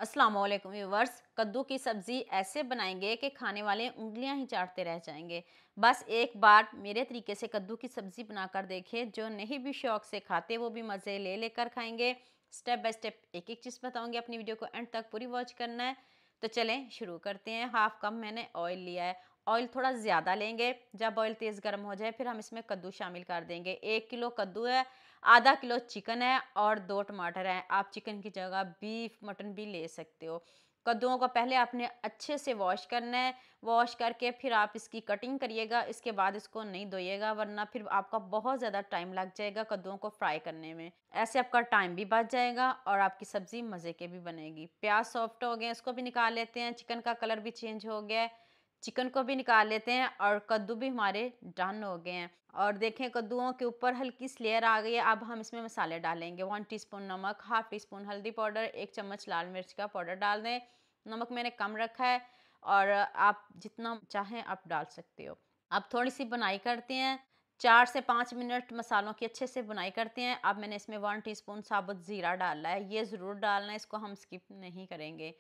अस्सलाम वालेकुम व्यूवर्स। कद्दू की सब्ज़ी ऐसे बनाएंगे कि खाने वाले उंगलियां ही चाटते रह जाएंगे। बस एक बार मेरे तरीके से कद्दू की सब्ज़ी बनाकर देखें, जो नहीं भी शौक से खाते वो भी मज़े ले लेकर खाएंगे। स्टेप बाय स्टेप एक एक चीज़ बताऊंगी, अपनी वीडियो को एंड तक पूरी वॉच करना है। तो चलें शुरू करते हैं। हाफ कप मैंने ऑयल लिया है। ऑयल थोड़ा ज़्यादा लेंगे। जब ऑयल तेज़ गर्म हो जाए फिर हम इसमें कद्दू शामिल कर देंगे। 1 किलो कद्दू है, आधा किलो चिकन है और 2 टमाटर हैं। आप चिकन की जगह बीफ मटन भी ले सकते हो। कद्दूओं को पहले आपने अच्छे से वॉश करना है। वॉश करके फिर आप इसकी कटिंग करिएगा। इसके बाद इसको नहीं धोइएगा, वरना फिर आपका बहुत ज़्यादा टाइम लग जाएगा कद्दूओं को फ्राई करने में। ऐसे आपका टाइम भी बच जाएगा और आपकी सब्ज़ी मज़े के भी बनेगी। प्याज सॉफ्ट हो गए, इसको भी निकाल लेते हैं। चिकन का कलर भी चेंज हो गया है, चिकन को भी निकाल लेते हैं और कद्दू भी हमारे डन हो गए हैं। और देखें कद्दूओं के ऊपर हल्की सी लेयर आ गई है। अब हम इसमें मसाले डालेंगे। 1 टीस्पून नमक, हाफ टी स्पून हल्दी पाउडर, 1 चम्मच लाल मिर्च का पाउडर डाल दें। नमक मैंने कम रखा है और आप जितना चाहें आप डाल सकते हो। अब थोड़ी सी बुनाई करते हैं। 4 से 5 मिनट मसालों की अच्छे से बुनाई करते हैं। अब मैंने इसमें 1 टीस्पून साबुत ज़ीरा डाला है। ये ज़रूर डालना है, इसको हम स्किप नहीं करेंगे।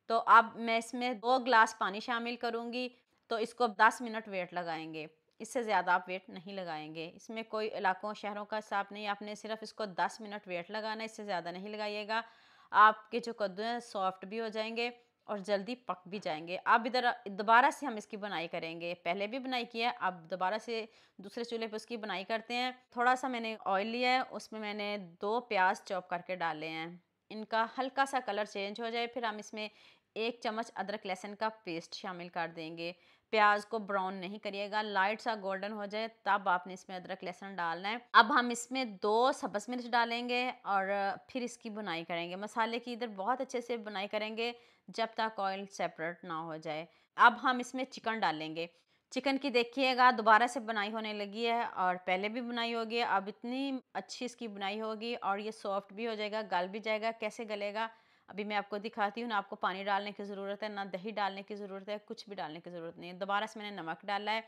तो अब मैं इसमें 2 ग्लास पानी शामिल करूँगी। तो इसको 10 मिनट वेट लगाएँगे। इससे ज़्यादा आप वेट नहीं लगाएँगे। इसमें कोई इलाकों शहरों का हिसाब नहीं, आपने सिर्फ़ इसको 10 मिनट वेट लगाना है, इससे ज़्यादा नहीं लगाइएगा। आपके जो कद्दू हैं सॉफ्ट भी हो जाएँगे और जल्दी पक भी जाएँगे। अब इधर दोबारा से हम इसकी बुनाई करेंगे। पहले भी बुनाई की है, अब दोबारा से दूसरे चूल्हे पे उसकी बुनाई करते हैं। थोड़ा-सा मैंने ऑयल लिया है, उसमें मैंने 2 प्याज़ चॉप करके डाले हैं। इनका हल्का सा कलर चेंज हो जाए फिर हम इसमें 1 चम्मच अदरक लहसुन का पेस्ट शामिल कर देंगे। प्याज को ब्राउन नहीं करिएगा, लाइट सा गोल्डन हो जाए तब आपने इसमें अदरक लहसुन डालना है। अब हम इसमें 2 सब्ज़ मिर्च डालेंगे और फिर इसकी बुनाई करेंगे। मसाले की इधर बहुत अच्छे से बुनाई करेंगे जब तक ऑयल सेपरेट ना हो जाए। अब हम इसमें चिकन डालेंगे। चिकन की देखिएगा दोबारा से बुनाई होने लगी है और पहले भी बुनाई होगी। अब इतनी अच्छी इसकी बुनाई होगी और ये सॉफ्ट भी हो जाएगा, गल भी जाएगा। कैसे गलेगा अभी मैं आपको दिखाती हूँ। ना आपको पानी डालने की ज़रूरत है, ना दही डालने की ज़रूरत है, कुछ भी डालने की ज़रूरत नहीं है। दोबारा से मैंने नमक डाला है,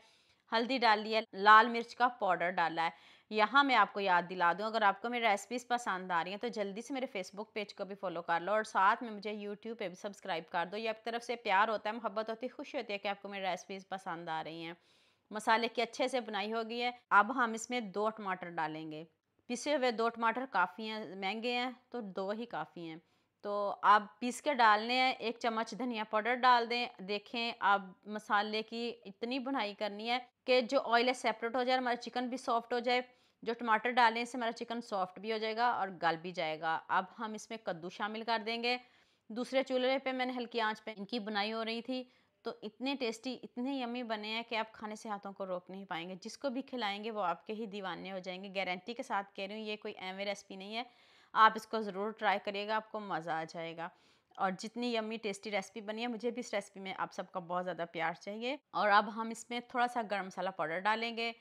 हल्दी डाल ली है, लाल मिर्च का पाउडर डाला है। यहाँ मैं आपको याद दिला दूँ, अगर आपको मेरी रेसिपीज़ पसंद आ रही हैं तो जल्दी से मेरे फेसबुक पेज को भी फॉलो कर लो और साथ में मुझे यूट्यूब पे भी सब्सक्राइब कर दो। ये आपकी तरफ से प्यार होता है, मोहब्बत होती है, खुशी होती है कि आपको मेरी रेसिपीज़ पसंद आ रही हैं। मसाले की अच्छे से बुनाई हो गई है। अब हम इसमें 2 टमाटर डालेंगे। पिसे हुए 2 टमाटर काफ़ी हैं, महँगे हैं तो 2 ही काफ़ी हैं। तो आप पीस के डालने हैं। 1 चम्मच धनिया पाउडर डाल दें। देखें अब मसाले की इतनी भुनाई करनी है कि जो ऑयल है सेपरेट हो जाए, हमारा चिकन भी सॉफ्ट हो जाए। जो टमाटर डालने से हमारा चिकन सॉफ्ट भी हो जाएगा और गल भी जाएगा। अब हम इसमें कद्दू शामिल कर देंगे। दूसरे चूल्हे पे मैंने हल्की आंच पे इनकी बुनाई हो रही थी। तो इतने टेस्टी, इतने यम्मी बने हैं कि आप खाने से हाथों को रोक नहीं पाएंगे। जिसको भी खिलाएंगे वो आपके ही दीवाने हो जाएंगे। गारंटी के साथ कह रही हूँ, ये कोई एवं रेसिपी नहीं है। आप इसको ज़रूर ट्राई करिएगा, आपको मज़ा आ जाएगा। और जितनी यम्मी टेस्टी रेसिपी बनी है, मुझे भी इस रेसिपी में आप सबका बहुत ज़्यादा प्यार चाहिए। और अब हम इसमें थोड़ा सा गर्म मसाला पाउडर डालेंगे।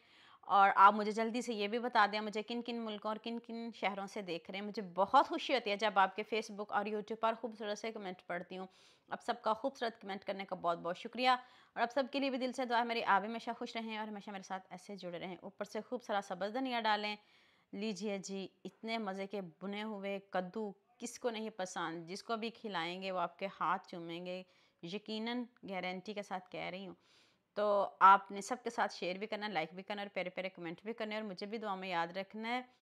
और आप मुझे जल्दी से ये भी बता दें मुझे किन किन मुल्कों और किन किन शहरों से देख रहे हैं। मुझे बहुत खुशी होती है जब आपके फेसबुक और यूट्यूब पर खूबसूरत से कमेंट पढ़ती हूँ। आप सबका खूबसूरत कमेंट करने का बहुत बहुत शुक्रिया। और आप सबके लिए भी दिल से दुआ है मेरी, आप हमेशा खुश रहें और हमेशा मेरे साथ ऐसे जुड़े रहें। ऊपर से खूब सारा सब्ज़ धनिया डालें। लीजिए जी, इतने मज़े के बुने हुए कद्दू किसको नहीं पसंद। जिसको भी खिलाएंगे वो आपके हाथ चूमेंगे, यकीनन गारंटी के साथ कह रही हूँ। तो आपने सबके साथ शेयर भी करना है, लाइक भी करना है और प्यारे प्यारे कमेंट भी करने हैं और मुझे भी दुआ में याद रखना है।